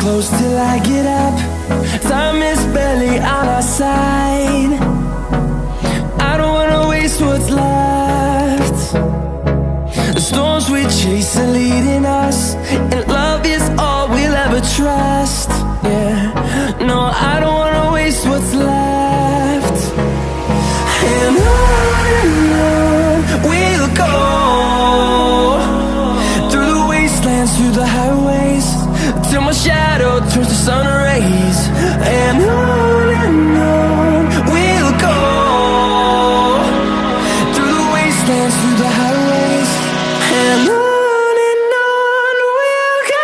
close till I get up. Time is barely on our side. I don't wanna waste what's left. The storms we chase are leading us, and love is all we'll ever trust. Yeah, no, I don't wanna waste what's left. And on we'll go, through the wastelands, through the highways, till my shadow turns to sun rays. And on we'll go, through the wastelands, through the highways, and on we'll go.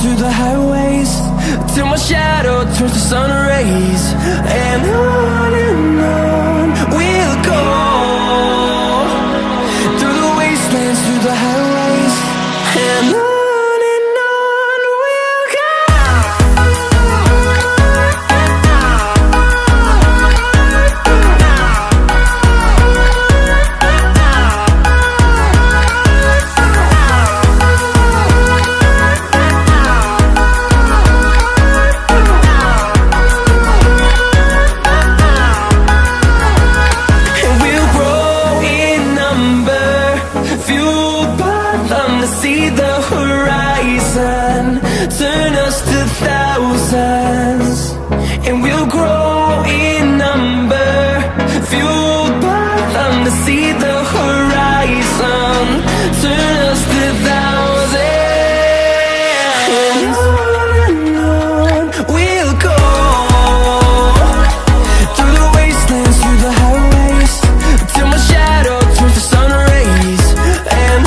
Through the highways, till my shadow turns to sun rays. And on we'll go, through the wastelands, through the highways, and on we'll go. See the horizon, turn us to thousands, and we'll grow in number, fueled by them to see the horizon, turn us to thousands. And on we'll go, through the wastelands, through the highways, till my shadow turns to sun rays. And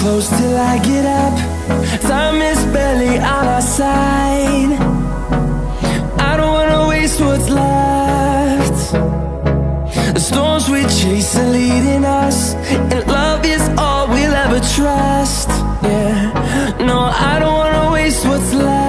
close till I get up. Time is barely on our side. I don't wanna waste what's left. The storms we chase are leading us, and love is all we'll ever trust. Yeah, no, I don't wanna waste what's left.